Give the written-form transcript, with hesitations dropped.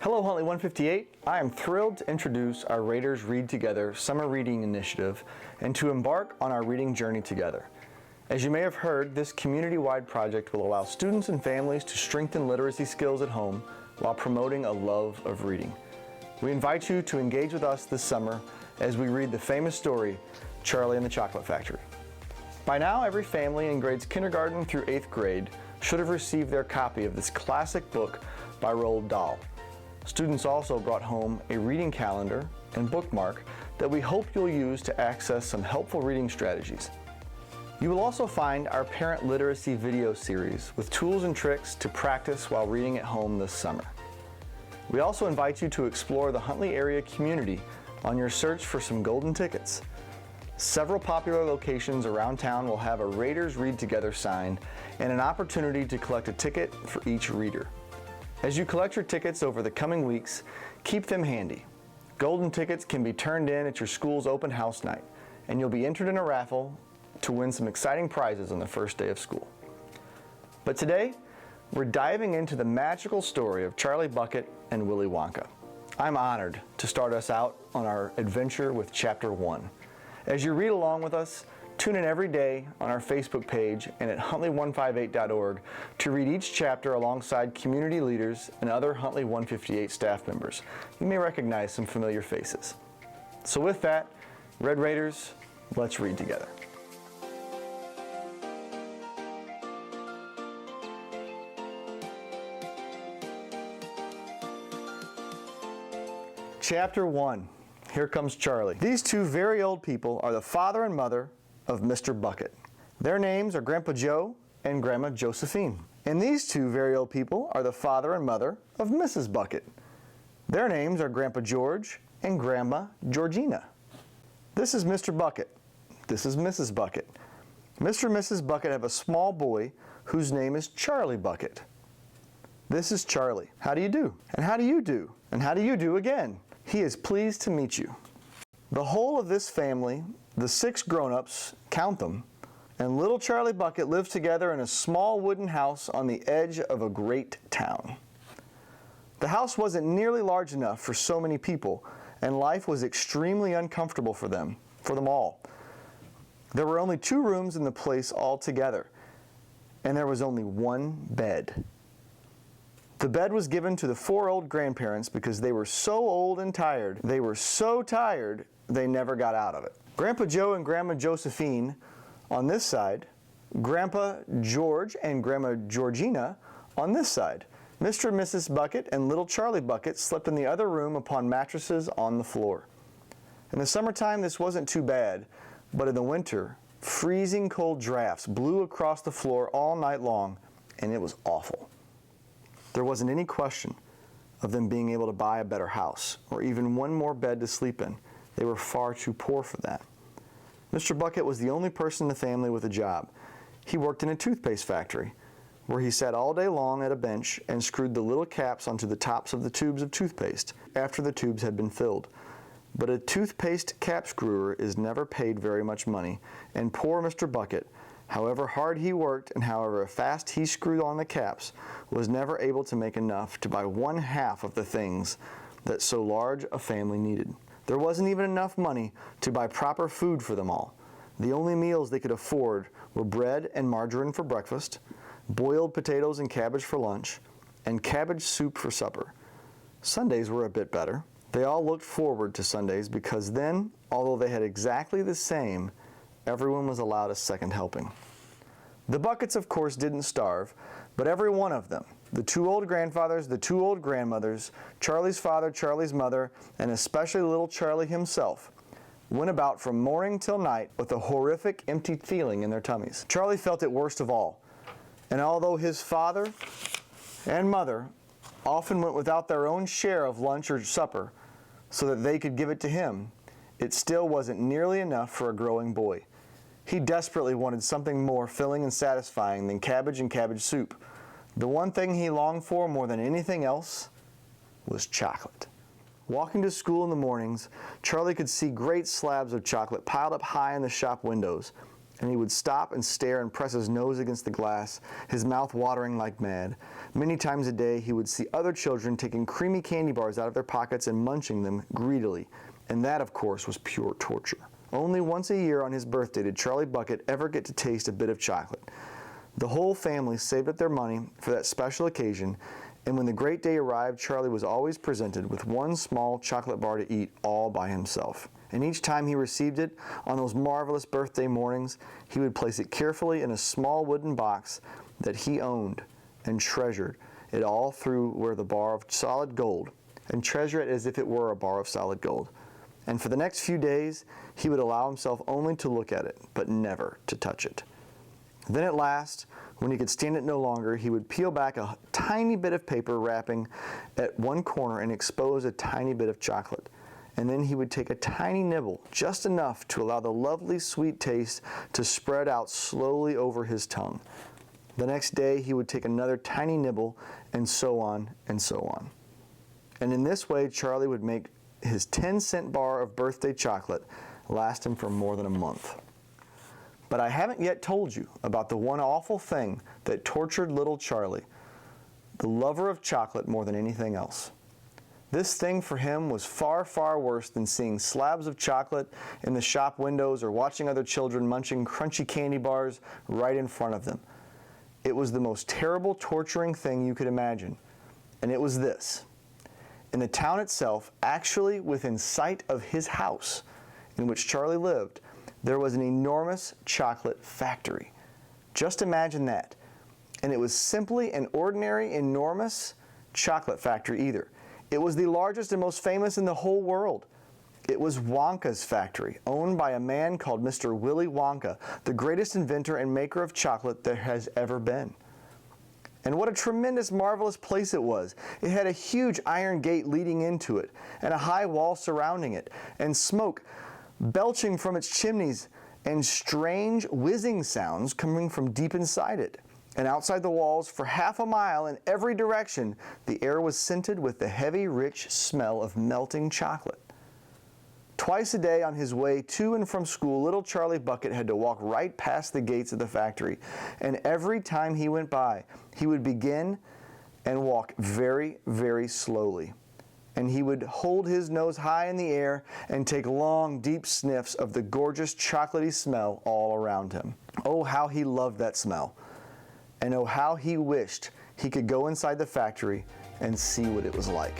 Hello Huntley 158. I am thrilled to introduce our Raiders Read Together Summer Reading Initiative and to embark on our reading journey together. As you may have heard, this community-wide project will allow students and families to strengthen literacy skills at home while promoting a love of reading. We invite you to engage with us this summer as we read the famous story, Charlie and the Chocolate Factory. By now, every family in grades kindergarten through 8th grade should have received their copy of this classic book by Roald Dahl. Students also brought home a reading calendar and bookmark that we hope you'll use to access some helpful reading strategies. You will also find our parent literacy video series with tools and tricks to practice while reading at home this summer. We also invite you to explore the Huntley area community on your search for some golden tickets. Several popular locations around town will have a Raiders Read Together sign and an opportunity to collect a ticket for each reader. As you collect your tickets over the coming weeks, keep them handy. Golden tickets can be turned in at your school's open house night, and you'll be entered in a raffle to win some exciting prizes on the first day of school. But today, we're diving into the magical story of Charlie Bucket and Willy Wonka. I'm honored to start us out on our adventure with Chapter 1. As you read along with us, tune in every day on our Facebook page and at huntley158.org to read each chapter alongside community leaders and other Huntley 158 staff members. You may recognize some familiar faces. So with that, Red Raiders, let's read together. Chapter 1. Here comes Charlie. These two very old people are the father and mother of Mr. Bucket. Their names are Grandpa Joe and Grandma Josephine. And these two very old people are the father and mother of Mrs. Bucket. Their names are Grandpa George and Grandma Georgina. This is Mr. Bucket. This is Mrs. Bucket. Mr. and Mrs. Bucket have a small boy whose name is Charlie Bucket. This is Charlie. How do you do? And how do you do? And how do you do again? He is pleased to meet you. The whole of this family, the 6 grown-ups, count them, and little Charlie Bucket lives together in a small wooden house on the edge of a great town. The house wasn't nearly large enough for so many people, and life was extremely uncomfortable for them all. There were only 2 rooms in the place altogether, and there was only one bed. The bed was given to the 4 old grandparents because they were so old and tired. They were so tired, they never got out of it. Grandpa Joe and Grandma Josephine on this side, Grandpa George and Grandma Georgina on this side. Mr. and Mrs. Bucket and little Charlie Bucket slept in the other room upon mattresses on the floor. In the summertime, this wasn't too bad, but in the winter, freezing cold drafts blew across the floor all night long, and it was awful. There wasn't any question of them being able to buy a better house or even one more bed to sleep in. They were far too poor for that. Mr. Bucket was the only person in the family with a job. He worked in a toothpaste factory where he sat all day long at a bench and screwed the little caps onto the tops of the tubes of toothpaste after the tubes had been filled. But a toothpaste cap screwer is never paid very much money, and poor Mr. Bucket, however hard he worked and however fast he screwed on the caps, was never able to make enough to buy 1/2 of the things that so large a family needed. There wasn't even enough money to buy proper food for them all. The only meals they could afford were bread and margarine for breakfast, boiled potatoes and cabbage for lunch, and cabbage soup for supper. Sundays were a bit better. They all looked forward to Sundays because then, although they had exactly the same, everyone was allowed a second helping. The Buckets, of course, didn't starve, but every one of them, the 2 old grandfathers, the 2 old grandmothers, Charlie's father, Charlie's mother, and especially little Charlie himself, went about from morning till night with a horrific empty feeling in their tummies. Charlie felt it worst of all, and although his father and mother often went without their own share of lunch or supper so that they could give it to him, it still wasn't nearly enough for a growing boy. He desperately wanted something more filling and satisfying than cabbage and cabbage soup. The one thing he longed for more than anything else was chocolate. Walking to school in the mornings, Charlie could see great slabs of chocolate piled up high in the shop windows, and he would stop and stare and press his nose against the glass, his mouth watering like mad. Many times a day he would see other children taking creamy candy bars out of their pockets and munching them greedily, and that, of course, was pure torture. Only once a year on his birthday did Charlie Bucket ever get to taste a bit of chocolate. The whole family saved up their money for that special occasion, and when the great day arrived, Charlie was always presented with one small chocolate bar to eat all by himself. And each time he received it, on those marvelous birthday mornings, he would place it carefully in a small wooden box that he owned and treasured it all through where the bar of solid gold, and treasure it as if it were a bar of solid gold. And for the next few days, he would allow himself only to look at it, but never to touch it. Then at last, when he could stand it no longer, he would peel back a tiny bit of paper wrapping at one corner and expose a tiny bit of chocolate. And then he would take a tiny nibble, just enough to allow the lovely sweet taste to spread out slowly over his tongue. The next day he would take another tiny nibble, and so on and so on. And in this way Charlie would make his 10-cent bar of birthday chocolate last him for more than a month. But I haven't yet told you about the one awful thing that tortured little Charlie, the lover of chocolate more than anything else. This thing for him was far, far worse than seeing slabs of chocolate in the shop windows or watching other children munching crunchy candy bars right in front of them. It was the most terrible, torturing thing you could imagine, and it was this. In the town itself, actually within sight of his house in which Charlie lived, there was an enormous chocolate factory. Just imagine that. And it was simply an ordinary, enormous chocolate factory either. It was the largest and most famous in the whole world. It was Wonka's factory, owned by a man called Mr. Willy Wonka, the greatest inventor and maker of chocolate there has ever been. And what a tremendous, marvelous place it was. It had a huge iron gate leading into it, and a high wall surrounding it, and smoke belching from its chimneys, and strange whizzing sounds coming from deep inside it. And outside the walls, for half a mile in every direction, the air was scented with the heavy, rich smell of melting chocolate. Twice a day on his way to and from school, little Charlie Bucket had to walk right past the gates of the factory. And every time he went by, he would begin and walk very, very slowly. And he would hold his nose high in the air and take long, deep sniffs of the gorgeous chocolatey smell all around him. Oh, how he loved that smell. And oh, how he wished he could go inside the factory and see what it was like.